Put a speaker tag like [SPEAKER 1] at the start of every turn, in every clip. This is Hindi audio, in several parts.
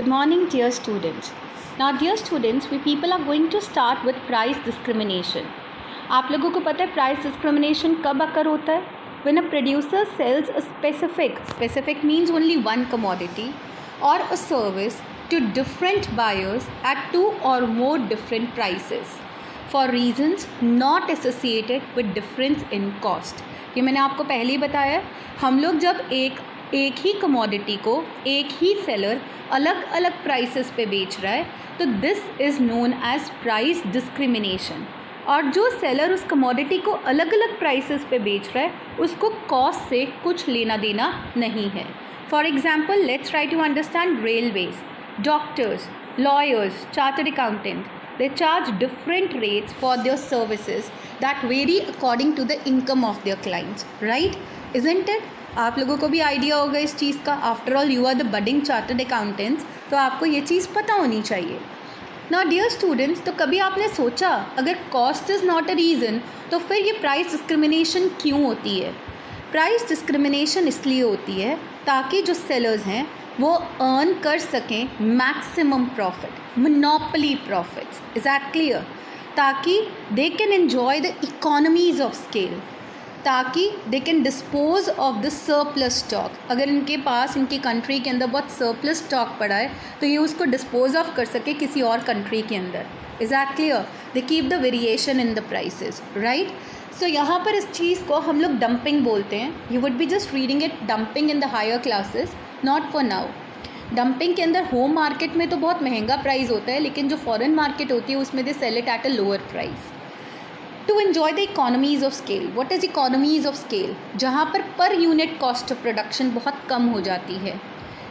[SPEAKER 1] Good morning, dear students. Now, dear students, we people are going to start with price discrimination. आप लोगों को पता है price discrimination कब occur होता है? When a producer sells a specific means only one commodity or a service to different buyers at two or more different prices for reasons not associated with difference in cost. ये मैंने आपको पहले ही बताया, हम लोग जब एक ही कमोडिटी को एक ही सेलर अलग अलग प्राइसेस पे बेच रहा है तो this is known as price discrimination. और जो सेलर उस कमोडिटी को अलग अलग प्राइसेस पे बेच रहा है उसको कॉस्ट से कुछ लेना देना नहीं है। For example, let's try to understand railways, doctors, lawyers, chartered accountant, they charge different rates for their services that vary according to the income of their clients, right? Isn't it? आप लोगों को भी आइडिया होगा इस चीज़ का। After all you are the budding chartered accountants, तो आपको ये चीज़ पता होनी चाहिए ना। डियर स्टूडेंट्स, तो कभी आपने सोचा अगर cost is not a reason तो फिर ये प्राइस डिस्क्रिमिनेशन क्यों होती है? प्राइस डिस्क्रिमिनेशन इसलिए होती है ताकि जो सेलर्स हैं वो अर्न कर सकें maximum profit, monopoly profits. Is that clear? ताकि they can enjoy the economies of scale, ताकि they can dispose of the surplus stock. अगर इनके पास इनकी कंट्री के अंदर बहुत सरप्लस स्टॉक पड़ा है तो ये उसको डिस्पोज ऑफ कर सके किसी और कंट्री के अंदर। Is that clear? They keep the variation in the prices, right? So यहाँ पर इस चीज़ को हम लोग डंपिंग बोलते हैं। You would be just reading it dumping in the higher classes, not for now. Dumping के अंदर होम मार्केट में तो बहुत महंगा प्राइस होता है, लेकिन जो फॉरेन मार्केट होती है उसमें they sell it at a lower price to enjoy the economies of scale. What is economies of scale? जहाँ पर यूनिट कॉस्ट ऑफ प्रोडक्शन बहुत कम हो जाती है।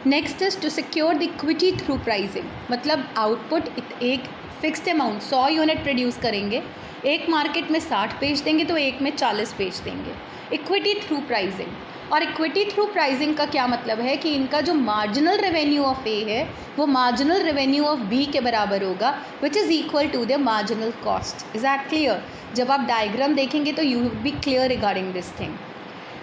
[SPEAKER 1] Next is to secure the equity through pricing, मतलब आउटपुट एक फिक्स्ड अमाउंट 100 यूनिट प्रोड्यूस करेंगे, एक मार्केट में 60 बेच देंगे तो एक में 40 बेच देंगे। Equity through pricing. और इक्विटी थ्रू प्राइसिंग का क्या मतलब है कि इनका जो मार्जिनल रेवेन्यू ऑफ ए है वो मार्जिनल रेवेन्यू ऑफ बी के बराबर होगा, which is equal to the marginal cost. Is that clear? जब आप डायग्राम देखेंगे तो you will be clear regarding this thing.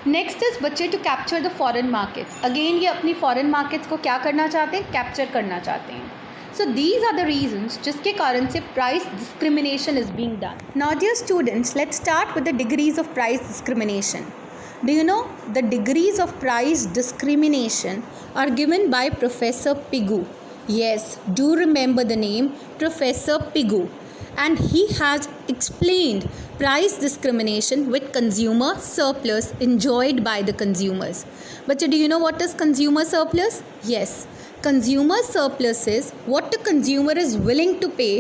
[SPEAKER 1] Next is बच्चे to capture the foreign markets. Again ये अपनी फॉरेन मार्केट्स को क्या करना चाहते हैं? कैप्चर करना चाहते हैं। So these are the reasons जिसके कारण से price discrimination is being done. Now dear students, let's start with the degrees of price discrimination. Do you know the degrees of price discrimination are given by Professor Pigou? Yes, do remember the name Professor Pigou. And he has explained price discrimination with consumer surplus enjoyed by the consumers. But do you know what is consumer surplus? Yes. Consumer surplus is what the consumer is willing to pay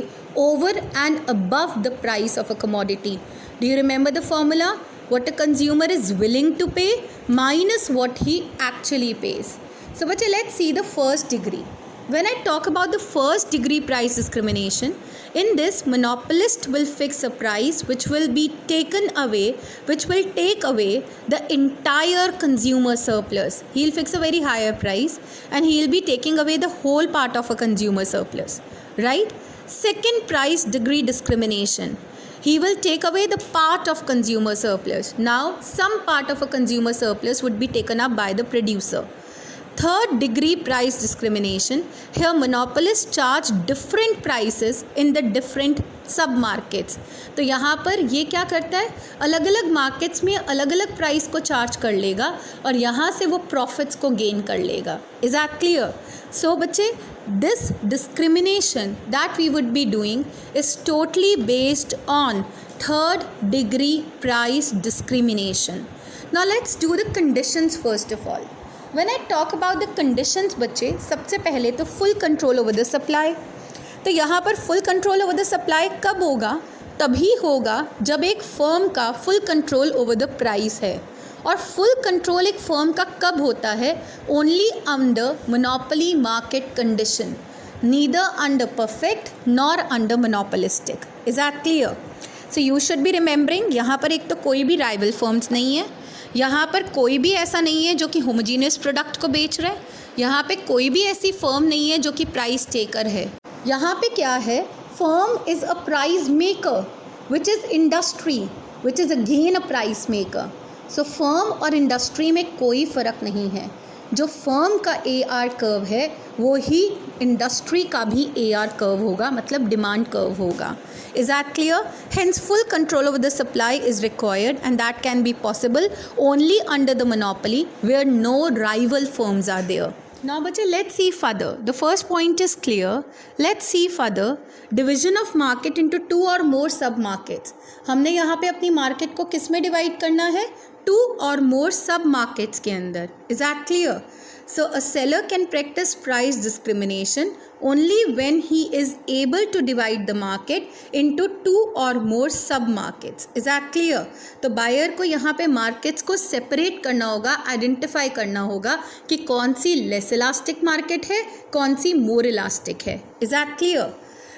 [SPEAKER 1] over and above the price of a commodity. Do you remember the formula? What a consumer is willing to pay minus what he actually pays. So, bache, let's see the first degree. When I talk about the first degree price discrimination, in this monopolist will fix a price which will take away the entire consumer surplus. He'll fix a very higher price and he'll be taking away the whole part of a consumer surplus, right? Second price degree discrimination. He will take away the part of consumer surplus. Now, some part of a consumer surplus would be taken up by the producer. Third degree price discrimination. Here monopolists charge different prices in the different सब मार्केट्स। तो यहाँ पर ये क्या करता है, अलग अलग मार्केट्स में अलग अलग प्राइस को चार्ज कर लेगा और यहाँ से वो प्रॉफिट्स को गेन कर लेगा। Is that clear? सो बच्चे, this discrimination that we would be doing is totally based on third degree price discrimination. Now let's do the conditions first of all. When I talk about the conditions बच्चे, सबसे पहले तो full control over the supply. तो यहाँ पर full control over the supply कब होगा? तभी होगा जब एक फर्म का full control over the price है। और फुल कंट्रोल एक फर्म का कब होता है? Only under monopoly market condition, neither under perfect nor under monopolistic. Is that clear? So you should be remembering, यहाँ पर एक तो कोई भी राइवल फर्म्स नहीं है, यहाँ पर कोई भी ऐसा नहीं है जो कि होमोजीनियस प्रोडक्ट को बेच रहा है, यहाँ पे कोई भी ऐसी फर्म नहीं है जो कि प्राइस टेकर है। यहाँ पे क्या है? Firm is a price maker which is industry which is again a price maker. So firm और इंडस्ट्री में कोई फ़र्क नहीं है। जो फर्म का AR कर्व है वो ही इंडस्ट्री का भी AR कर्व होगा, मतलब डिमांड कर्व होगा. Is that clear? Hence full control over the supply is required, and that can be possible only under the monopoly where no rival firms are there. Now bache, let's see further. The first point is clear. Let's see further. Division of market into two or more sub markets. हमने यहाँ पे अपनी मार्केट को किस में डिवाइड करना है? टू और मोर सब मार्केट्स के अंदर. Is that clear? So a seller can practice price discrimination only when he is able to divide the market into two or more sub markets. Is that clear? तो बायर को यहाँ पे मार्केट्स को सेपरेट करना होगा, आइडेंटिफाई करना होगा कि कौन सी लेस इलास्टिक मार्केट है, कौन सी मोर इलास्टिक है. Is that clear?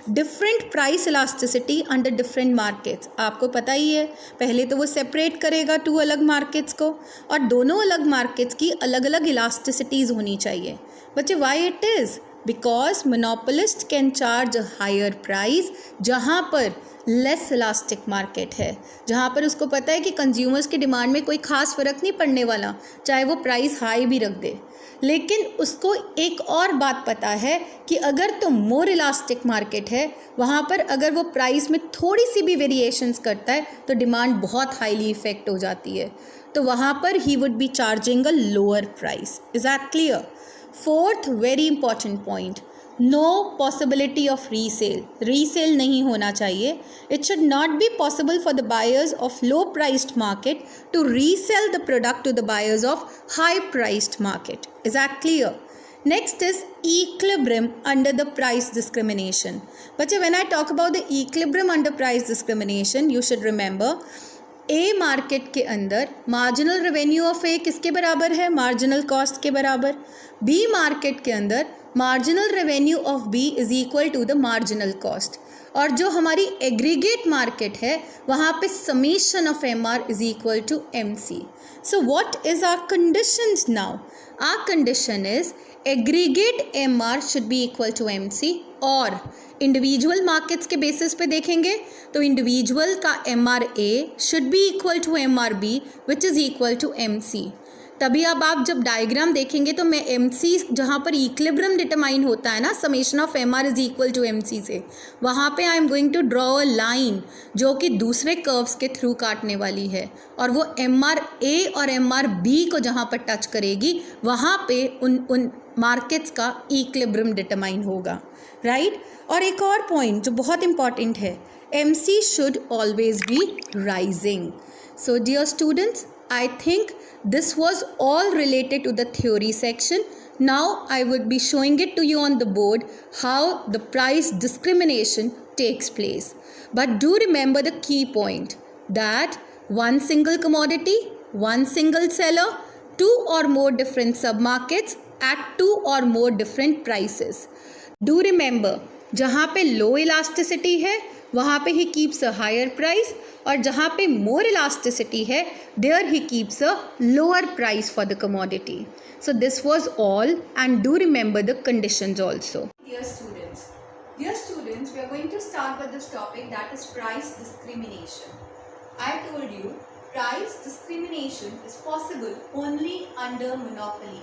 [SPEAKER 1] Different price elasticity under different markets. आपको पता ही है, पहले तो वो सेपरेट करेगा टू अलग मार्केट्स को, और दोनों अलग मार्केट्स की अलग अलग इलास्टिसिटीज़ होनी चाहिए. बच्चे, why it is? Because monopolist can charge a higher price जहाँ पर लेस इलास्टिक मार्केट है, जहाँ पर उसको पता है कि कंज्यूमर्स की डिमांड में कोई ख़ास फ़र्क नहीं पड़ने वाला, चाहे वो प्राइस हाई भी रख दे. लेकिन उसको एक और बात पता है कि अगर तो मोर इलास्टिक मार्केट है, वहाँ पर अगर वो प्राइस में थोड़ी सी भी वेरिएशंस करता है तो डिमांड बहुत हाईली इफेक्ट हो जाती है, तो वहाँ पर he would be charging a lower price. Is that clear? Fourth very important point, no possibility of resale. Resale नहीं होना चाहिए. It should not be possible for the buyers of low priced market to resell the product to the buyers of high priced market. Is that clear? Next is equilibrium under the price discrimination. But when I talk about the equilibrium under price discrimination, you should remember A market के अंदर मार्जिनल रेवेन्यू ऑफ A किसके बराबर है? मार्जिनल कॉस्ट के बराबर. B मार्केट के अंदर marginal revenue of B is equal to the marginal cost. और जो हमारी एग्रीगेट मार्केट है वहाँ पे summation of MR is equal to MC. So what is our conditions now? Our condition is aggregate MR should be equal to MC, और इंडिविजुअल मार्केट्स के बेसिस पे देखेंगे तो इंडिविजुअल का MRA should be equal to MRB which is equal to MC. तभी अब आप जब डायग्राम देखेंगे तो मैं MC जहाँ पर इक्विलिब्रियम डिटरमाइन होता है ना, summation of MR is equal to MC से, वहाँ पे I am going to draw a line जो कि दूसरे कर्व्स के थ्रू काटने वाली है, और वो MRA और MRB को जहाँ पर टच करेगी वहाँ पे उन मार्केट्स का इक्विलिब्रियम डिटरमाइन होगा. राइट? और एक और पॉइंट जो बहुत इंपॉर्टेंट है, MC should always be rising. So dear students, I think this was all related to the theory section. Now I would be showing it to you on the board how the price discrimination takes place. But do remember the key point that one single commodity, one single seller, two or more different sub-markets at two or more different prices. Do remember, जहाँ पे low elasticity है वहाँ पे he keeps a higher price, और जहाँ पे more elasticity है there he keeps a lower price for the commodity. So this was all, and do remember the conditions also. Dear students, we are going to start with this topic, that is price discrimination. I told you price discrimination is possible only under monopoly,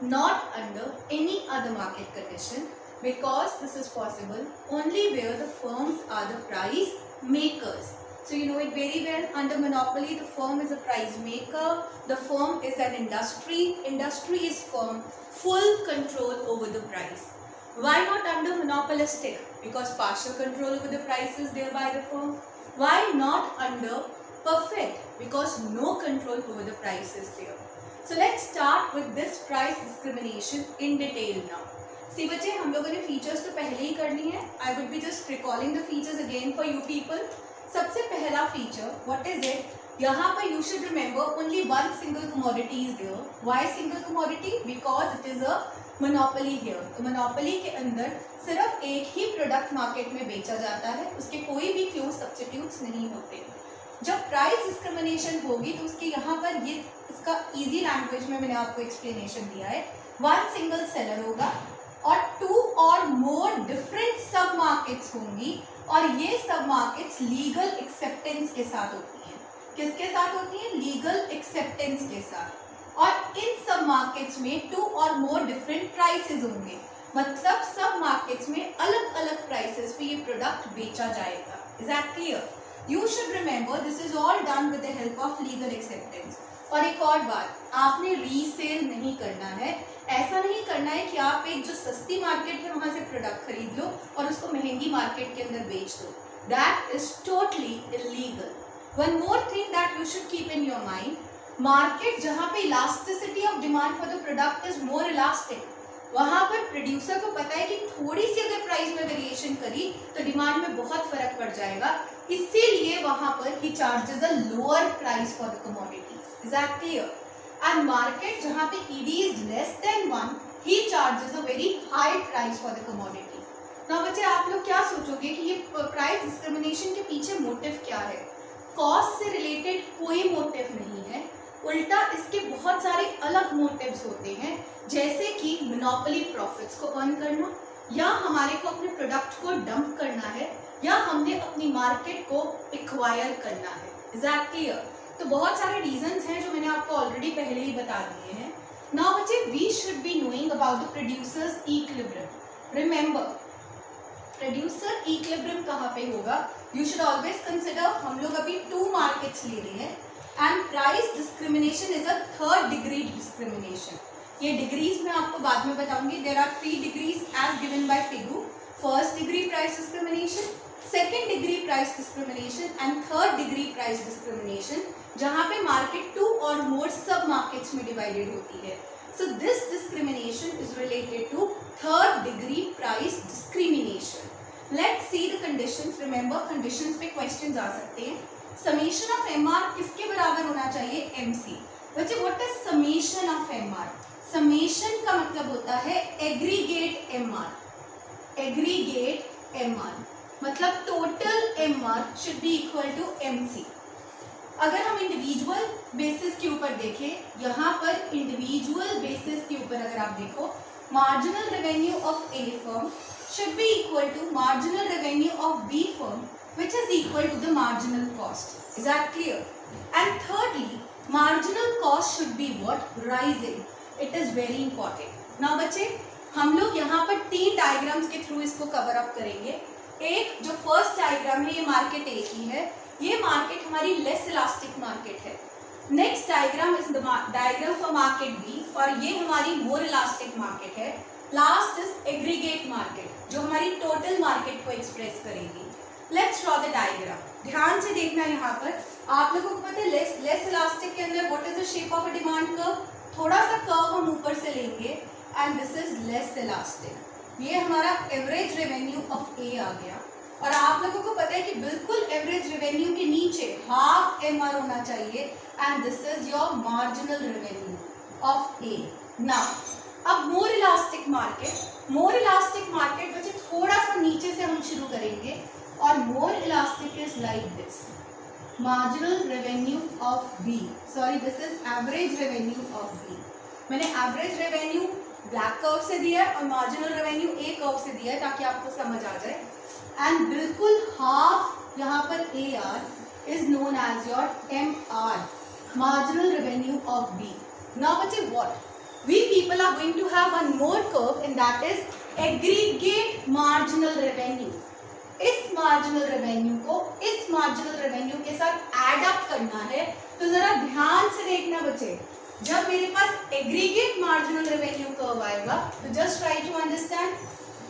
[SPEAKER 1] not under any other market condition, because this is possible only where the firms are the price makers. So you know it very well, under monopoly the firm is a price maker, the firm is an industry is firm, full control over the price. Why not under monopolistic? Because partial control over the price is there by the firm. Why not under perfect? Because no control over the price is there. So let's start with this price discrimination in detail now. See बच्चे, हम लोगों ने फीचर्स तो पहले ही करनी है. I would be just recalling the features again for you people. सबसे पहला फीचर, व्हाट इज इट? यहाँ पर you should remember only one single commodity is there. Why single commodity? Because it is a monopoly here. तो मोनोपोली के अंदर सिर्फ एक ही प्रोडक्ट मार्केट में बेचा जाता है, उसके कोई भी क्लोज सब्स्टिट्यूट्स नहीं होते. जब प्राइस डिस्क्रिमिनेशन होगी तो उसके यहाँ पर ये इसका इजी लैंग्वेज में मैंने आपको एक्सप्लेनेशन दिया है. वन सिंगल सेलर होगा और टू और मोर डिफरेंट सब मार्केट्स होंगी, और ये सब मार्केट्स लीगल एक्सेप्टेंस के साथ होती हैं. किसके साथ होती हैं? लीगल एक्सेप्टेंस के साथ. और इन सब सब मार्केट्स में 2 और मोर डिफरेंट प्राइसेस होंगे, मतलब सब मार्केट्स में अलग अलग प्राइसेस पे ये प्रोडक्ट बेचा जाएगा। Is that clear? You should remember this is all done with the help of legal acceptance. और एक और बात, आपने रीसेल नहीं करना है। ऐसा नहीं करना है कि आप एक जो सस्ती मार्केट है वहां से प्रोडक्ट खरीद लो और उसको महंगी मार्केट के अंदर बेच दो। That is totally illegal. One more thing that you should keep in your mind, market जहां पे elasticity of demand for the product is more elastic, वहां पर प्रोड्यूसर को पता है कि थोड़ी सी अगर प्राइस में वेरिएशन करी तो डिमांड में बहुत फर्क पड़ जाएगा, इसीलिए वहां पर ही charges a lower price for the commodity. Is that clear? And market जहां पे ED is less than 1, he charges a very high price for the commodity. Now बच्चे, आप लोग क्या सोचोगे कि ये प्राइस डिस्क्रिमिनेशन के पीछे मोटिव क्या है? कॉस्ट से रिलेटेड कोई मोटिव नहीं है, उल्टा इसके बहुत सारे अलग मोटिव्स होते हैं, जैसे कि मोनोपोली प्रॉफिट्स को अर्न करना, या हमारे को अपने प्रोडक्ट को डंप करना है, या हमने अपनी मार्केट को एक्वायर करना है। Is that clear? तो बहुत सारे रीजंस हैं जो मैंने आपको ऑलरेडी पहले ही बता दिए हैं। नाउ बच्चे, we should be knowing about the producers equilibrium. Remember, producer equilibrium कहाँ पे होगा? यू शुड ऑलवेज कंसिडर, हम लोग अभी 2 मार्केट्स ले रहे हैं and price discrimination is a 3rd degree discrimination. ये डिग्रीज मैं आपको बाद में बताऊंगी। There are 3 degrees as given by Pigou. 1st degree price discrimination, 2nd degree price discrimination and 3rd degree price discrimination, जहां पे मार्केट 2 और मोर सब मार्केट्स में डिवाइडेड होती है। So this discrimination is related to 3rd degree price discrimination. Let's see the conditions. Remember, conditions पे क्वेश्चंस आ सकते हैं। समेशन ऑफ एमआर किसके बराबर होना चाहिए? एमसी। बच्चे, what is summation of MR? Summation का मतलब होता है एग्रीगेट एमआर। एग्रीगेट एमआर मतलब total MR should be equal to MC. अगर हम इंडिविजुअल बेसिस के ऊपर देखें, यहाँ पर इंडिविजुअल बेसिस के ऊपर अगर आप देखो, marginal revenue of A firm should be equal to marginal revenue of B firm, which is equal to the marginal cost. Is that clear? And thirdly, marginal cost should be what? Rising. It is very important. Now बच्चे, हम लोग यहाँ पर 3 डायग्राम्स के थ्रू इसको कवर अप करेंगे। एक जो फर्स्ट डायग्राम है, ये मार्केट ए की है, ये मार्केट हमारी लेस इलास्टिक मार्केट है। Next diagram is the diagram for market B, और ये हमारी मोर इलास्टिक मार्केट है। लास्ट इज एग्रीगेट मार्केट, जो हमारी टोटल मार्केट को एक्सप्रेस करेगी। Let's draw the diagram. ध्यान से देखना है। यहाँ पर आप लोगों को पता है लेस इलास्टिक के अंदर what is the shape of a demand curve? थोड़ा सा कर्व हम ऊपर से लेंगे and this is less elastic. ये हमारा एवरेज रेवेन्यू ऑफ ए आ गया, और आप लोगों को पता है कि बिल्कुल एवरेज रेवेन्यू के नीचे हाफ एमआर होना चाहिए, and this is your marginal revenue of A. Now अब मोर इलास्टिक मार्केट बच्चे थोड़ा सा नीचे से हम शुरू करेंगे, और more elastic is like this, marginal revenue of B, sorry this is average revenue of B. मैंने एवरेज रेवेन्यू ब्लैक कर्व से दिया है और मार्जिनल रेवेन्यू ए कर्व से दिया है ताकि आपको समझ आ जाए। एंड बिल्कुल हाफ यहाँ पर A R is known as your M R, marginal revenue of B. Now बच्चे, what we people are going to have one more curve, and that is aggregate marginal revenue. इस marginal revenue को इस marginal revenue के साथ add up करना है। तो जरा ध्यान से देखना बच्चे, जब मेरे पास aggregate marginal revenue curve आएगा तो just try to understand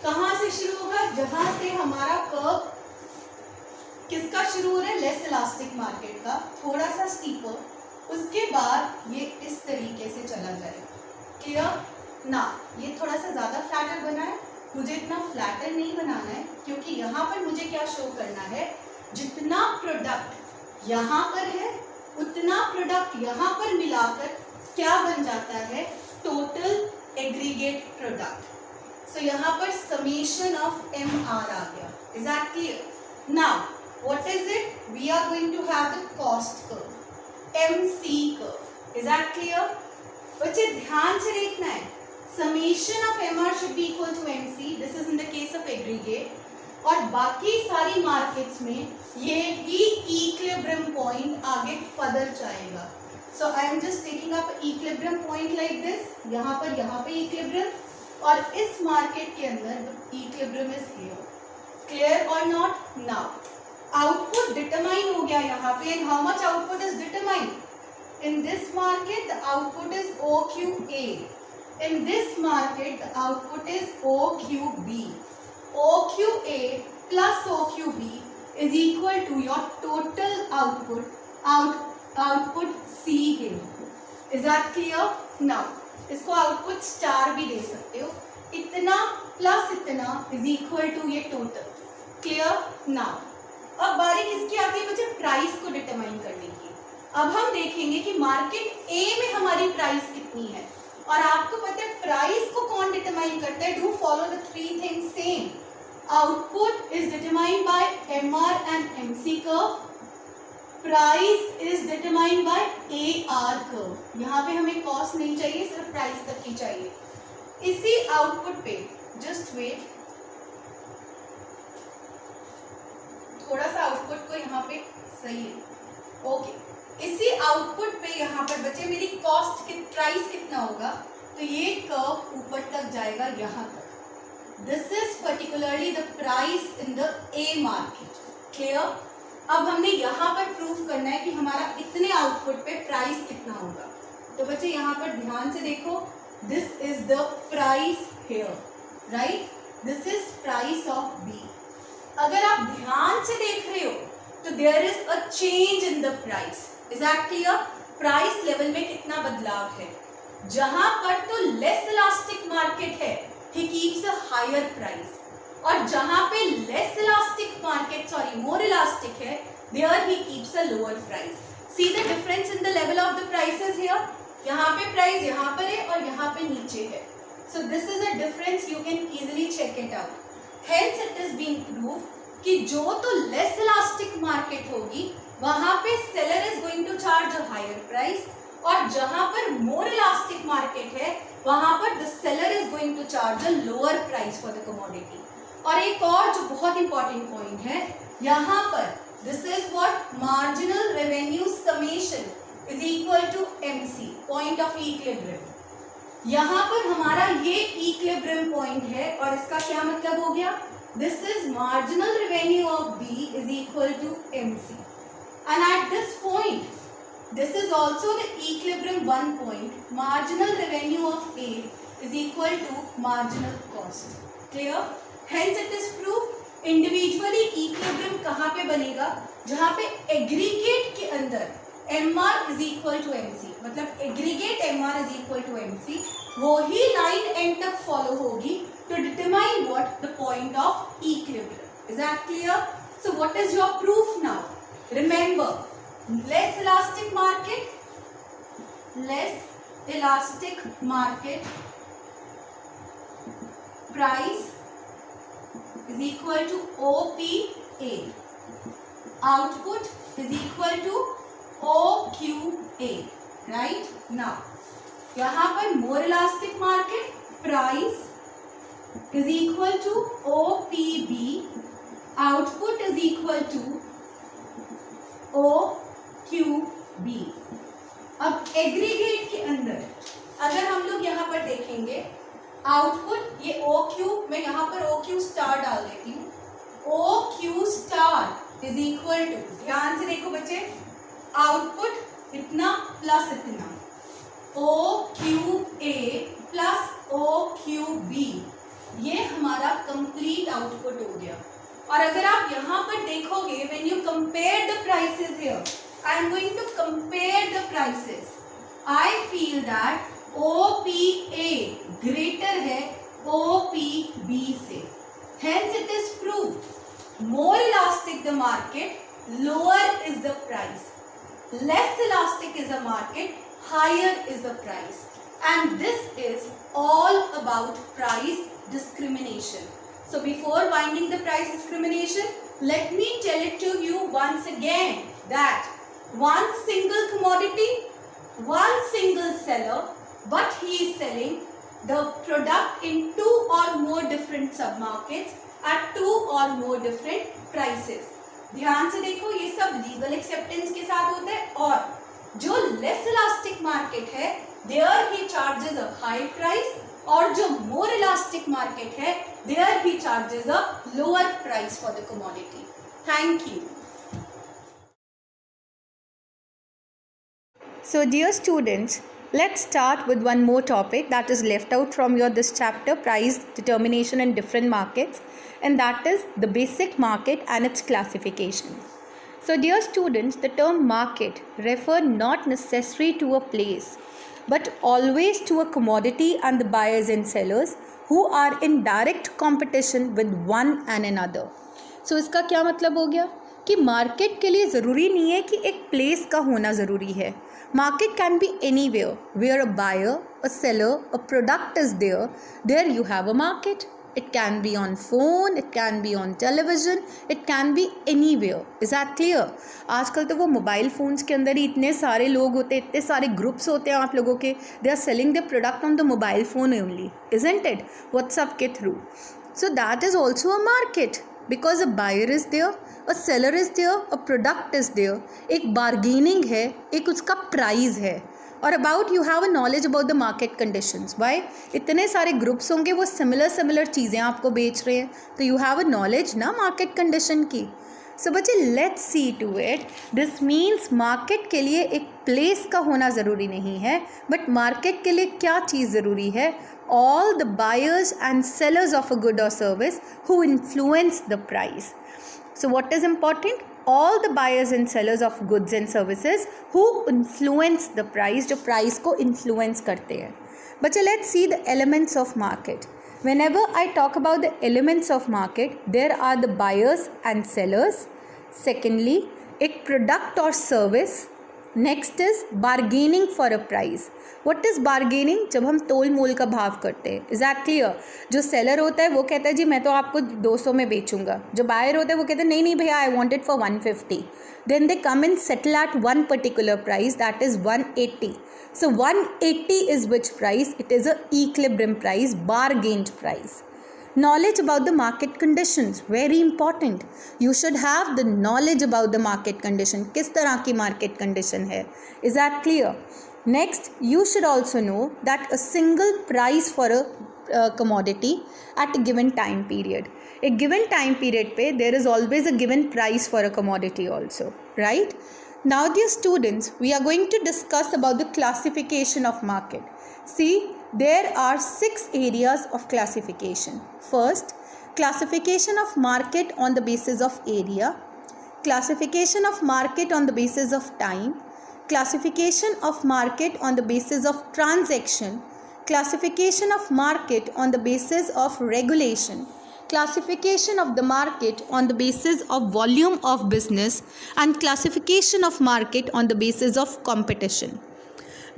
[SPEAKER 1] कहाँ से शुरू होगा? जहाँ से हमारा curve किसका शुरू हो रहा है? लेस इलास्टिक मार्केट का, थोड़ा सा स्टीपर, उसके बाद ये इस तरीके से चला जाएगा। क्लियर ना? ये थोड़ा सा ज़्यादा फ्लैटर बना है, मुझे इतना फ्लैटर नहीं बनाना है, क्योंकि यहाँ पर मुझे क्या शो करना है? जितना प्रोडक्ट यहाँ पर है उतना प्रोडक्ट यहाँ पर मिलाकर क्या बन जाता है? Total aggregate product. सो यहाँ पर समेशन ऑफ एम आर आ गया। Is that clear? Now what is it? We are going to have the cost curve, MC curve. Is that clear? बच्चे ध्यान से देखना है, summation of MR should be equal to MC, this is in the case of aggregate, और बाकी सारी मार्केट्स में ये ही इक्विलिब्रियम पॉइंट आगे फर्दर जाएगा। So I am just taking up equilibrium point like this. यहाँ पे equilibrium, और इस मार्केट के अंदर equilibrium is here. Clear or not? Now output determine हो गया यहाँ पे, and how much output is determined? In this market the output is OQA. In this market the output is OQB. OQA plus OQB is equal to your total output C है. Is that clear? Now इसको output स्टार भी दे सकते हो. इतना प्लस इतना is equal to ये total. Clear? Now अब बारी किसकी आती है बच्चे? प्राइस को डिटरमाइन करने की. अब हम देखेंगे कि मार्केट ए में हमारी प्राइस कितनी है, और आपको पता है प्राइस को कौन डिटरमाइन करता है. Do follow the three things same. Output is determined by MR and MC curve. Price is determined by AR curve. यहाँ पे हमें कॉस्ट नहीं चाहिए, सिर्फ प्राइस तक की चाहिए. इसी आउटपुट पे जस्ट वेट, थोड़ा सा आउटपुट को यहाँ पे सही है. ओके, इसी आउटपुट पे यहाँ पर बच्चे मेरी कॉस्ट की प्राइस कितना होगा, तो ये कर्व ऊपर तक जाएगा यहाँ तक. This is particularly the price in the A market. Clear? अब हमने यहाँ पर प्रूफ करना है कि हमारा इतने आउटपुट पे प्राइस कितना होगा. तो बच्चे यहाँ पर ध्यान से देखो, this is the price here, right. This is price of B. अगर आप ध्यान से देख रहे हो तो there is a change in the price. Is that clear? Price level में कितना बदलाव है. जहां पर तो लेस इलास्टिक मार्केट है, he keeps a higher price, और जहां पे less elastic market, sorry more elastic है, there he keeps a lower price. See the difference in the level of the prices here. यहाँ पे प्राइस यहाँ पर है और यहाँ पे नीचे है. So this is a difference, you can easily check it out. Hence it is being proved कि जो तो less elastic market होगी वहाँ पे seller is going to charge a higher price, और जहाँ पर more elastic market है वहाँ पर the seller is going to charge a lower price for the commodity. और एक और जो बहुत important point है यहाँ पर, this is what marginal revenue summation is equal to MC, point of equilibrium. यहाँ पर हमारा ये इक्विलिब्रियम पॉइंट है, और इसका क्या मतलब हो गया? This is marginal revenue of B is equal to MC, and at this point this is also the equilibrium one point. Marginal revenue of A is equal to marginal cost. Clear? Hence it is proof. Individually equilibrium कहाँ पे बनेगा? जहाँ पे एग्रीगेट के अंदर MR is equal to MC, मतलब aggregate MR is equal to MC, वो ही लाइन एंड तक फॉलो होगी to determine what the point of equilibrium. Is that clear? So what is your proof now? Remember, less elastic market price is equal to OPA, output is equal to OQA, right? Now यहाँ पर more elastic market price is equal to OPB, output is equal to OQB. अब एग्रीगेट के अंदर अगर हम लोग यहाँ पर देखेंगे आउटपुट, ये OQ, मैं यहाँ पर OQ स्टार डाल देती हूँ. OQ star is equal to, ध्यान से देखो बच्चे, आउटपुट इतना प्लस इतना, OQA प्लस OQB, ये हमारा कंप्लीट आउटपुट हो गया. और अगर आप यहाँ पर देखोगे, when you compare the prices here, I am going to compare the prices, I feel that OPA greater है OPB से. Hence it is proved, more elastic the market, lower is the price. Less elastic is a market, higher is the price, and this is all about price discrimination. So before winding the price discrimination, let me tell it to you once again that one single commodity, one single seller, but he is selling the product in two or more different sub-markets at two or more different prices. ध्यान से देखो, ये सब लीगल एक्सेप्टेंस के साथ होता है, और जो लेस इलास्टिक मार्केट है there he charges a high price, और जो मोर इलास्टिक मार्केट है there he charges a lower price for the commodity. Thank you. So dear students, let's start with one more topic that is left out from your this chapter, price determination in different markets, and that is the basic market and its classification. So dear students, the term market refer not necessarily to a place but always to a commodity and the buyers and sellers who are in direct competition with one and another. So इसका क्या मतलब हो गया कि मार्केट के लिए ज़रूरी नहीं है कि एक प्लेस का होना ज़रूरी है. Market can be anywhere where a buyer, a seller, a product is there. There you have a market. It can be on phone, it can be on television, it can be anywhere. Is that clear? आजकल तो वो मोबाइल फ़ोन्स के अंदर ही इतने सारे लोग होते हैं, इतने सारे ग्रुप्स होते हैं आप लोगों के. They are selling their product on the mobile phone only, isn't it? WhatsApp के through. So that is also a market because a buyer is there, a seller is there, a product is there. एक bargaining है, एक उसका प्राइस है. और about you have a knowledge about the market conditions. Why? इतने सारे ग्रुप्स होंगे, वो सिमिलर चीज़ें आपको बेच रहे हैं, तो यू हैव अ नॉलेज ना मार्केट कंडीशन की. सो बच्चे let's see to it. This means market के लिए एक प्लेस का होना ज़रूरी नहीं है, बट मार्केट के लिए क्या चीज़ ज़रूरी है? All the buyers and sellers of a good और service who influence the price. So what is important? All the buyers and sellers of goods and services who influence the price, जो price को influence करते हैं. बच्चे let's see the elements of market. Whenever I talk about the elements of market, there are the buyers and sellers. Secondly, एक product or service. Next is bargaining for a price. What is bargaining? जब हम तोल मोल का भाव करते हैं. Is that clear? जो सेलर होता है वो कहता है जी मैं तो आपको 200 में बेचूंगा. जो बायर होता है वो कहता है नहीं भैया I want it for 150. Then they come and settle at one particular price, that is 180. So 180 is which price? It is a equilibrium price, bargained price. Knowledge about the market conditions, very important. You should have the knowledge about the market condition. किस तरह की market condition है? Is that clear? Next, you should also know that a single price for a commodity at a given time period. A given time period पे there is always a given price for a commodity also, right? Now dear students, we are going to discuss about the classification of market. See, there are 6 areas of classification. First, classification of market on the basis of area, classification of market on the basis of time, classification of market on the basis of transaction, classification of market on the basis of regulation, classification of the market on the basis of volume of business, and classification of market on the basis of competition.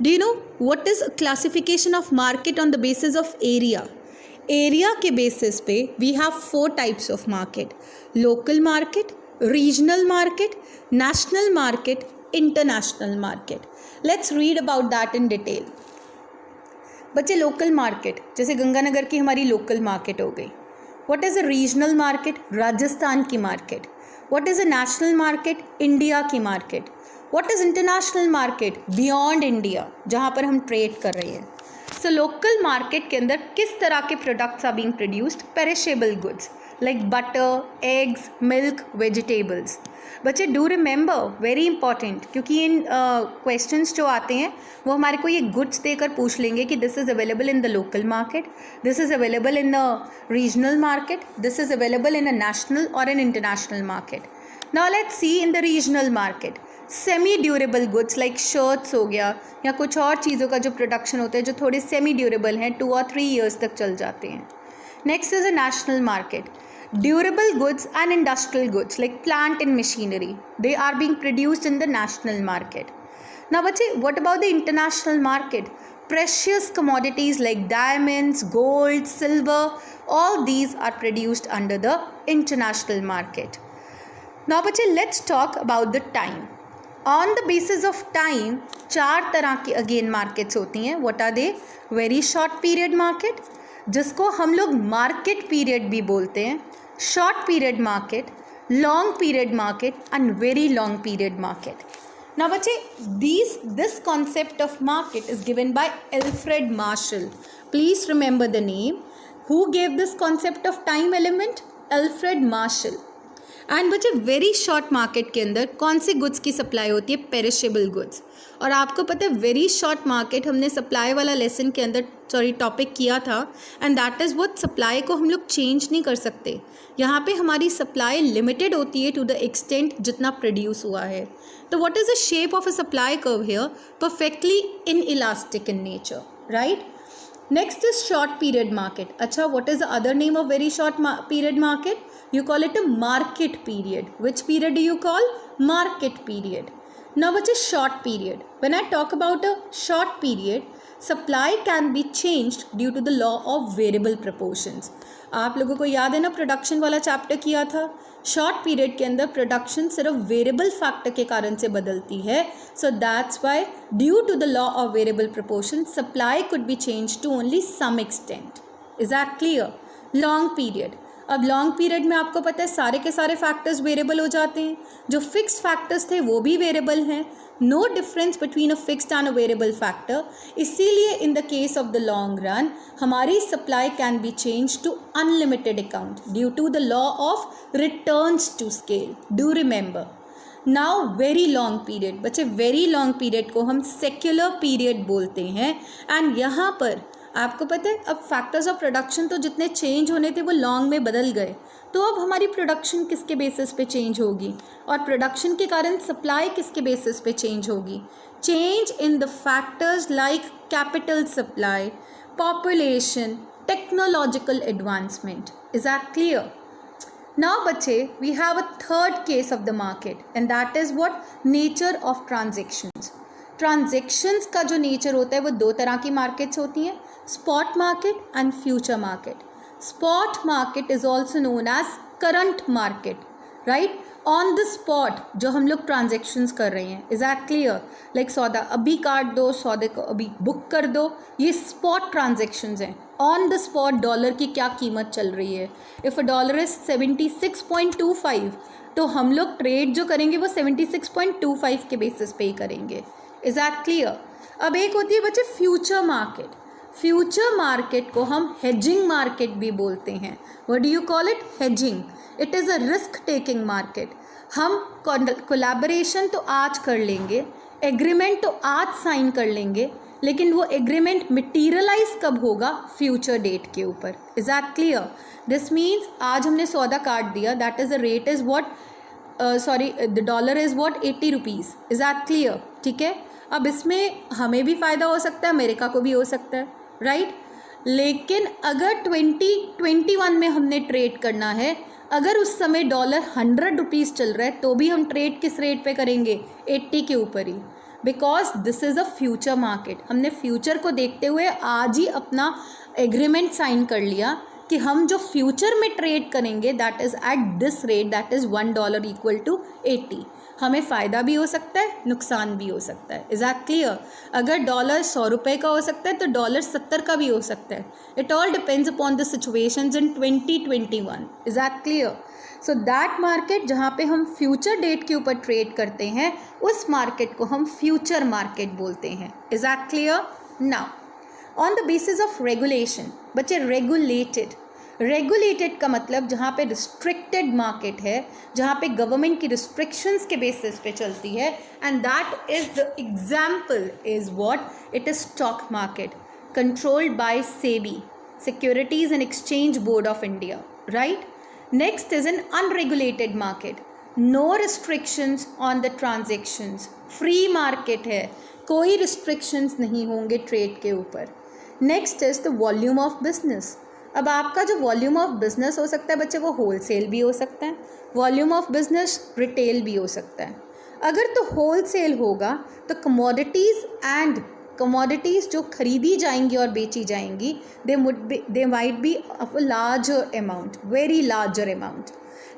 [SPEAKER 1] Do you know what is classification of market on the basis of area? Area के basis पे we have 4 types of market: local market, regional market, national market, international market. Let's read about that in detail. बच्चे local market जैसे गंगानगर की हमारी local market हो गई. What is a regional market? Rajasthan की market. What is a national market? India की market. What is international market? Beyond India, जहाँ पर हम ट्रेड कर रहे हैं. So local market के अंदर किस तरह के products are being produced? Perishable goods like butter, eggs, milk, vegetables. बच्चे डू रिमेंबर, वेरी इंपॉर्टेंट, क्योंकि इन क्वेश्चंस जो आते हैं वो हमारे को ये गुड्स देकर पूछ लेंगे कि this is available in the local market, this is available in the regional market, this is available in a national और in international market. Now let's see in the regional market. Semi durable goods like shirts हो गया या कुछ और चीज़ों का जो प्रोडक्शन होता है जो थोड़े सेमी ड्यूरेबल हैं, 2 और 3 ईयर्स तक चल जाते हैं. Next is a national market. Durable goods and industrial goods like plant and machinery, they are being produced in the national market. Now बच्चे, what about the international market? Precious commodities like diamonds, gold, silver, all these are produced under the international market. Now बच्चे, let's talk about the time. On the basis of time, 4 तरह की अगेन मार्केट्स होती हैं. What are they? Very short period market, जिसको हम लोग मार्केट पीरियड भी बोलते हैं, short period market, long period market and very long period market. Now बच्चे this concept of market is given by Alfred Marshall. Please remember the name. Who gave this concept of time element? Alfred Marshall. And बच्चे वेरी शॉर्ट मार्केट के अंदर कौन सी गुड्स की सप्लाई होती है? Perishable goods. और आपको पता है वेरी शॉर्ट मार्केट हमने सप्लाई वाला लेसन के अंदर टॉपिक किया था, and that is what supply को हम लोग चेंज नहीं कर सकते. यहाँ पे हमारी सप्लाई लिमिटेड होती है टू द एक्सटेंट जितना प्रोड्यूस हुआ है. तो what is the shape of a supply curve here? Perfectly inelastic in nature, right. Next is short period market. अच्छा, what is the other name of very short period market? You call it a market period. Which period do you call? Market period. Now what's a short period? When I talk about a short period, supply can be changed due to the law of variable proportions. आप लोगों को याद है ना, प्रोडक्शन वाला चैप्टर किया था. शॉर्ट पीरियड के अंदर प्रोडक्शन सिर्फ वेरिएबल फैक्टर के कारण से बदलती है. So that's why due to the law of variable proportion supply could be change to only some extent. Is that clear? Long period. अब लॉन्ग पीरियड में आपको पता है सारे के सारे फैक्टर्स वेरिएबल हो जाते हैं. जो फिक्स्ड फैक्टर्स थे वो भी वेरिएबल हैं. No difference between a fixed and a variable factor. इसीलिए in the case of the long run हमारी supply can be change to unlimited account due to the law of returns to scale. Do remember. Now very long period. बच्चे वेरी लॉन्ग पीरियड को हम सेक्युलर पीरियड बोलते हैं. एंड यहाँ पर आपको पता है अब फैक्टर्स ऑफ प्रोडक्शन तो जितने चेंज होने थे वो लॉन्ग में बदल गए. तो अब हमारी प्रोडक्शन किसके बेसिस पे चेंज होगी? और प्रोडक्शन के कारण सप्लाई किसके बेसिस पे चेंज होगी? Change in the factors like capital supply, population, technological advancement. Is that clear? Now बच्चे we have a third case of the market and that is what? Nature of transactions. Transactions का जो नेचर होता है वो दो तरह की मार्केट्स होती हैं, spot market and future market. Spot market is also known as current market, right. On the spot जो हम लोग ट्रांजेक्शन्स कर रहे हैं. Is that clear? लाइक सौदा अभी काट दो, सौदे को अभी बुक कर दो, ये स्पॉट ट्रांजेक्शन्स हैं. ऑन द स्पॉट डॉलर की क्या कीमत चल रही है? इफ़ अ डॉलर इज 76.25 तो हम लोग ट्रेड जो करेंगे वो 76.25 के बेसिस पे ही करेंगे. Is that clear? अब एक होती है बच्चे फ्यूचर मार्केट. फ्यूचर मार्केट को हम हेजिंग मार्केट भी बोलते हैं. What do you call it? Hedging. It is a risk taking market. हम कोलैबोरेशन तो आज कर लेंगे, एग्रीमेंट तो आज साइन कर लेंगे, लेकिन वो एग्रीमेंट मटीरियलाइज कब होगा? फ्यूचर डेट के ऊपर. Is that clear? This means आज हमने सौदा काट दिया, that is the rate is what the dollar is what 80 rupees. Is that clear? ठीक है. अब इसमें हमें भी फ़ायदा हो सकता है, अमेरिका को भी हो सकता है, राइट. लेकिन अगर 2021 में हमने ट्रेड करना है, अगर उस समय डॉलर 100 रुपीज़ चल रहा है तो भी हम ट्रेड किस रेट पे करेंगे? 80 के ऊपर ही. Because this is a future market. हमने फ्यूचर को देखते हुए आज ही अपना एग्रीमेंट साइन कर लिया कि हम जो फ्यूचर में ट्रेड करेंगे that is at this rate, that is $1 equal to 80. हमें फ़ायदा भी हो सकता है, नुकसान भी हो सकता है. Is that clear? अगर डॉलर 100 रुपये का हो सकता है तो डॉलर 70 का भी हो सकता है. It all depends upon the situations in 2021. Is that clear? So that market जहाँ पे हम फ्यूचर डेट के ऊपर ट्रेड करते हैं उस मार्केट को हम फ्यूचर मार्केट बोलते हैं. Is that clear? Now on the basis of regulation. बच्चे रेगुलेटेड का मतलब जहाँ पे रिस्ट्रिक्टेड मार्केट है, जहाँ पे गवर्नमेंट की रिस्ट्रिक्शंस के बेसिस पे चलती है, and that is the example is what? It is stock market controlled by SEBI, securities and exchange board of India, right. Next is an unregulated market. No restrictions on the transactions. Free market है, कोई रिस्ट्रिक्शंस नहीं होंगे ट्रेड के ऊपर. Next is the volume of business. अब आपका जो वॉल्यूम ऑफ बिजनेस हो सकता है बच्चे वो होलसेल भी हो सकता है, वॉल्यूम ऑफ बिजनेस रिटेल भी हो सकता है. अगर तो होलसेल होगा तो कमोडिटीज़ जो खरीदी जाएंगी और बेची जाएंगी they might be of a larger amount, very larger amount.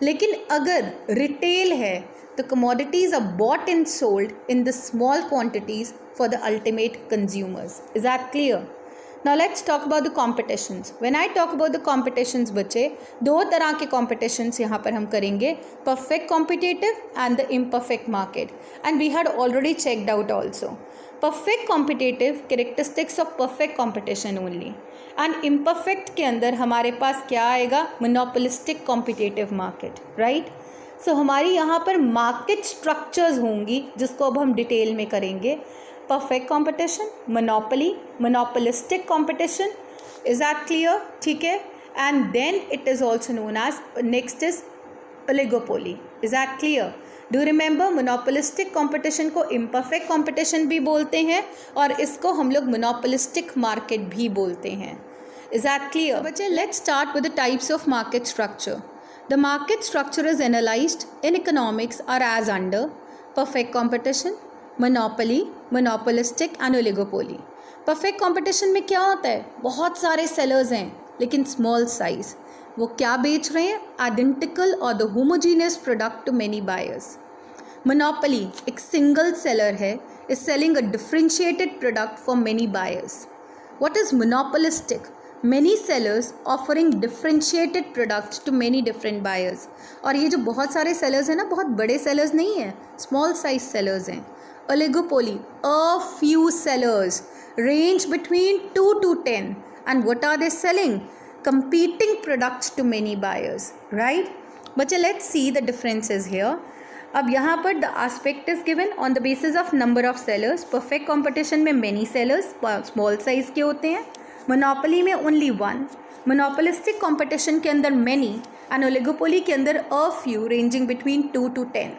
[SPEAKER 1] लेकिन अगर रिटेल है तो commodities are bought and sold in the small quantities for the ultimate consumers. Is that clear? Now let's talk about the competitions. When I talk about the competitions बच्चे, दो तरह के competitions यहाँ पर हम करेंगे, perfect competitive and the imperfect market, and we had already checked out also. Perfect competitive characteristics of perfect competition only, and imperfect के अंदर हमारे पास क्या आएगा, monopolistic competitive market, right? So हमारी यहाँ पर market structures होंगी जिसको अब हम डिटेल में करेंगे. Perfect competition, monopoly, monopolistic competition. Is that clear? ठीक है. And then it is also known as, next is oligopoly. Is that clear? Do remember, monopolistic competition को इम्परफेक्ट कंपटीशन भी बोलते हैं और इसको हम लोग मोनोपोलिस्टिक मार्केट भी बोलते हैं. Is that clear? बच्चे, let's start with the types of market structure. The market structure is analysed in economics are as under perfect competition, monopoly, monopolistic and oligopoly. Perfect competition में क्या होता है, बहुत सारे सेलर्स हैं लेकिन स्मॉल साइज. वो क्या बेच रहे हैं, आइडेंटिकल और the homogeneous product to many buyers. Monopoly, एक सिंगल सेलर है, is selling a differentiated product for many buyers. What is monopolistic? Many sellers offering differentiated products to many different buyers. और ये जो बहुत सारे सेलर्स हैं ना, बहुत बड़े सेलर्स नहीं हैं, स्मॉल साइज सेलर्स हैं. Oligopoly, a few sellers range between 2 to 10, and what are they selling? Competing products to many buyers, right? बच्चे, let's see the differences here. अब यहाँ पर the aspect is given on the basis of number of sellers. Perfect competition में many sellers, small size के होते हैं. Monopoly में only one. Monopolistic competition के अंदर many, and oligopoly के अंदर a few ranging between 2 to 10.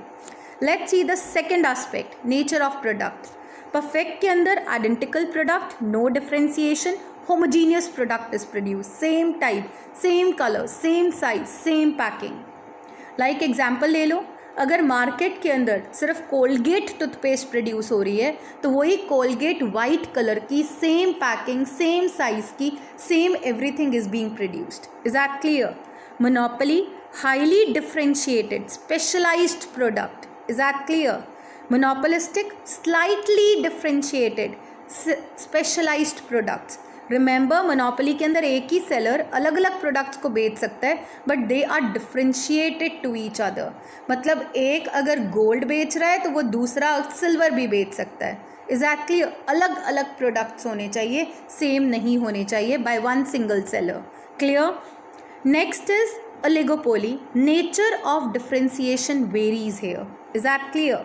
[SPEAKER 1] Let's see the second aspect, nature of product. Perfect के अंदर identical product, no differentiation, homogeneous product is produced, same type, same color, same size, same packing. Like example ले लो, अगर मार्केट के अंदर सिर्फ कोलगेट टूथपेस्ट प्रोड्यूस हो रही है तो वही कोलगेट वाइट कलर की, सेम पैकिंग, सेम साइज की, same everything is being produced. Is that clear? Monopoly, highly differentiated specialised product. Is that clear? Monopolistic, slightly differentiated, specialized products. Remember, monopoly के अंदर एक ही seller अलग अलग products को बेच सकता है, but they are differentiated to each other. मतलब एक अगर gold बेच रहा है तो वो दूसरा silver भी बेच सकता है. Is that clear? अलग अलग products होने चाहिए, same नहीं होने चाहिए by one single seller. Clear? Next is oligopoly. Nature of differentiation varies here. Is that clear?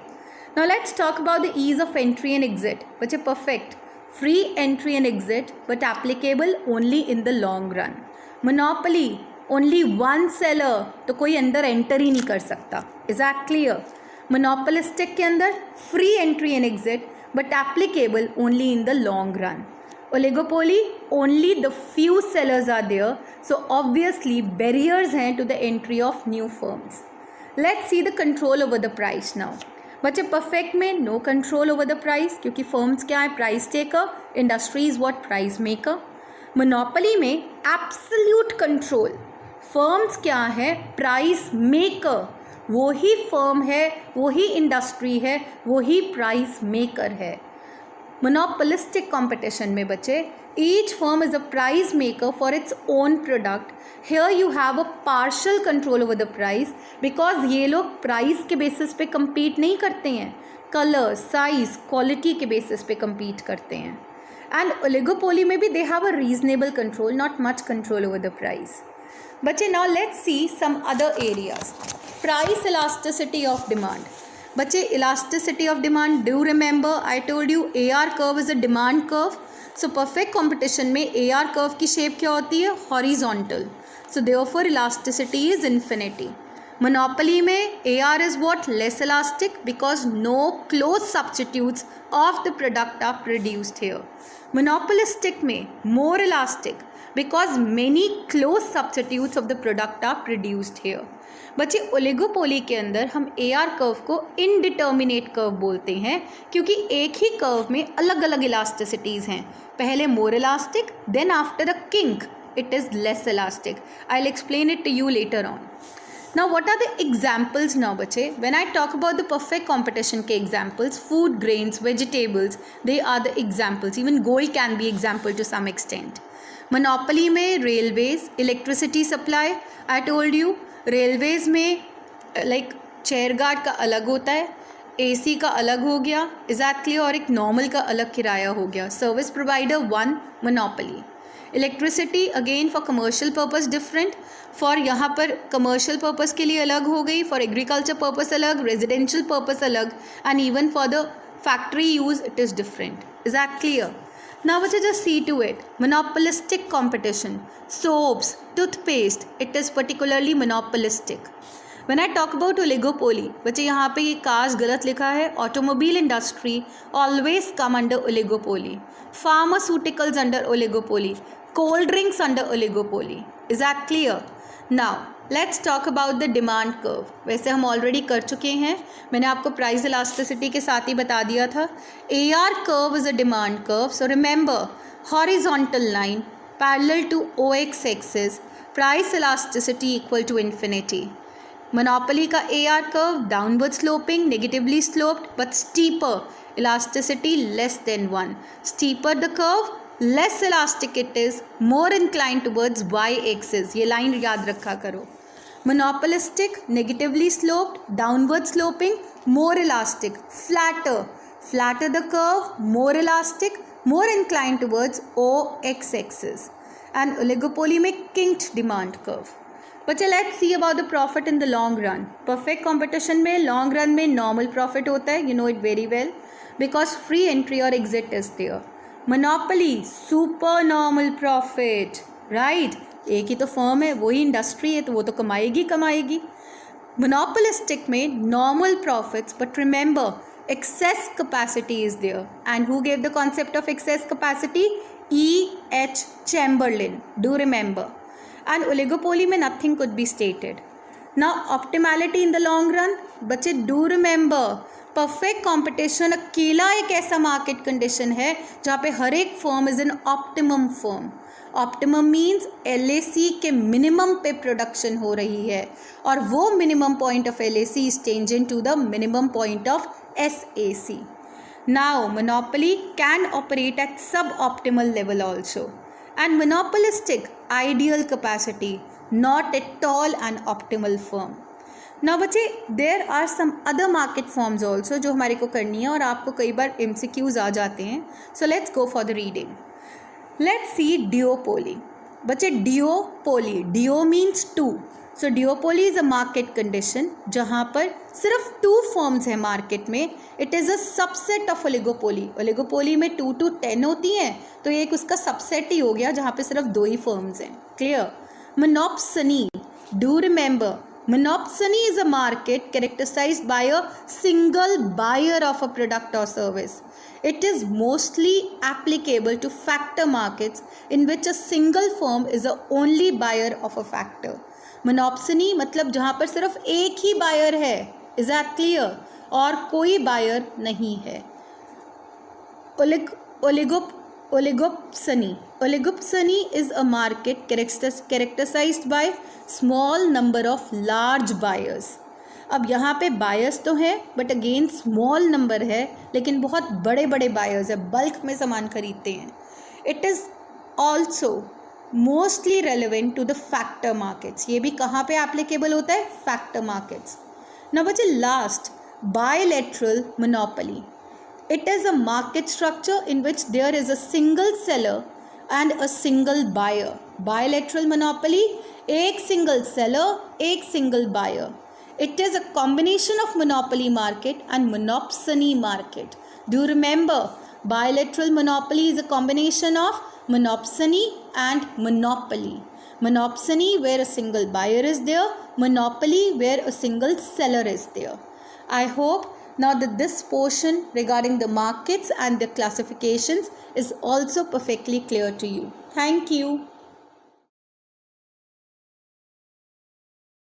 [SPEAKER 1] Now let's talk about the ease of entry and exit. बच्चे, perfect, free entry and exit but applicable only in the long run. Monopoly, only one seller, तो कोई अंदर enter ही नहीं कर सकता. Is that clear? Monopolistic के अंदर free entry and exit but applicable only in the long run. Oligopoly, only the few sellers are there, so obviously barriers हैं to the entry of new firms. Let's see the control over the price now. बच्चे, परफेक्ट में no control over the price, क्योंकि फर्म्स क्या है, price taker, industry is what, price maker. Monopoly में एब्सोल्यूट कंट्रोल, फर्म्स क्या है, प्राइस मेकर. वो ही फर्म है, वो ही इंडस्ट्री है, वो ही प्राइस मेकर है. मोनोपोलिस्टिक कंपटीशन में बच्चे, each firm is a price maker for its own product. Here you have a partial control over the price because ये लोग प्राइस के बेसिस पे compete नहीं करते हैं, कलर, साइज, क्वालिटी के बेसिस पे compete करते हैं. एंड ओलिगोपोली में भी they have a reasonable control, not much control over the price. बच्चे, now let's see some other areas. Price elasticity of demand. बच्चे, elasticity of demand, do remember I told you AR curve is a demand curve. So perfect competition में AR curve की shape क्या होती है, horizontal. So therefore elasticity is infinity. Monopoly में AR is what, less elastic because no close substitutes of the product are produced here. Monopolistic में more elastic because many close substitutes of the product are produced here. बच्चे, ओलिगोपोली के अंदर हम AR कर्व को इनडिटर्मिनेट कर्व बोलते हैं क्योंकि एक ही कर्व में अलग अलग इलास्टिसिटीज़ हैं. पहले more elastic, then after a kink it is less elastic. I will explain it to you later on. Now what are the examples now बच्चे? When I talk about the perfect competition के examples, food, grains, vegetables, they are the examples. Even gold can be example to some extent. Monopoly में railways, electricity supply, I told you railways में like chair guard का अलग होता है, AC का अलग हो गया, exactly, और एक normal का अलग किराया हो गया. Service provider one, monopoly. Electricity again for commercial purpose different, for यहाँ पर कमर्शियल पर्पस के लिए अलग हो गई, फॉर एग्रीकल्चर पर्पस अलग, रेजिडेंशियल पर्पस अलग, and even for the factory use it is different. Is that clear? Now बच्चे just see to it. Monopolistic competition, soaps, toothpaste, it is particularly monopolistic. When I talk about oligopoly, बच्चे यहाँ पे ये काज गलत लिखा है. Automobile industry always come under oligopoly, pharmaceuticals under oligopoly, cold drinks under oligopoly. Is that clear? Now let's talk about the demand curve. वैसे हम ऑलरेडी कर चुके हैं, मैंने आपको प्राइस इलास्टिसिटी के साथ ही बता दिया था. AR curve is a demand curve. So remember, horizontal line parallel to OX axis, price elasticity equal to infinity. Monopoly का AR curve downward sloping, negatively sloped but steeper, elasticity less than 1. Steeper the curve, less elastic it is, more incline towards Y axis. ये लाइन याद रखा करो. Monopolistic negatively sloped, downward sloping, more elastic, flatter, flatter the curve, more elastic, more incline towards OX axis. And oligopoly में किंक्ड डिमांड कर्व. बच्चे let's see about the profit in the long run. Perfect competition में लॉन्ग रन में नॉर्मल प्रॉफिट होता है, you know it very well, because free entry और exit is there. Monopoly super normal profit, right? एक ही तो फर्म है, वही इंडस्ट्री है, तो वो तो कमाएगी कमाएगी. मोनोपोलिस्टिक में normal profits, but remember excess capacity is there. And who gave the concept of excess capacity? E.H. Chamberlain. Do remember. And oligopoly में nothing could be stated. Now optimality in the long run, बच्चे do remember, perfect competition अकेला एक ऐसा market condition है जहाँ पे हर एक firm is an optimum firm. Optimum means LAC के मिनिमम पे प्रोडक्शन हो रही है और वो minimum point of LAC is tangent to the minimum point of SAC. Now monopoly can operate at sub optimal level also and monopolistic ideal capacity, not at all an optimal firm. ना बच्चे there are some other market forms also जो हमारे को करनी है और आपको कई बार MCQs आ जाते हैं. So let's go for the reading. Let's see duopoly. बच्चे duopoly, duo means two. So duopoly is a market condition जहाँ पर सिर्फ two firms हैं मार्केट में. It is a subset of oligopoly. Oligopoly में 2 to 10 होती हैं, तो ये एक उसका सबसेट ही हो गया जहाँ पे सिर्फ 2 ही firms हैं. Clear? Monopsony. Do remember, monopsony is a market characterized by a single buyer of a product or service. It is mostly applicable to factor markets in which a single firm is the only buyer of a factor. Monopsony मतलब जहाँ पर सिर्फ एक ही buyer है, is that clear? और कोई buyer नहीं है. Oligopsony. Oligopsony is a market characterized by small number of large buyers. अब यहाँ पे बायर्स तो है बट अगेन स्मॉल नंबर है, लेकिन बहुत बड़े बड़े बायर्स है, बल्क में सामान खरीदते हैं. It is also mostly relevant to the factor markets. ये भी कहाँ पे एप्लीकेबल होता है? Factor markets. ना बच्चे last, bilateral monopoly. It is a market structure in which there is a single seller and a single buyer. Bilateral monopoly, एक सिंगल सेलर, एक single buyer. It is a combination of monopoly market and monopsony market. Do remember, bilateral monopoly is a combination of monopsony and monopoly. Monopsony where a single buyer is there, monopoly where a single seller is there. I hope now that this portion regarding the markets and the classifications is also perfectly clear to you. Thank you.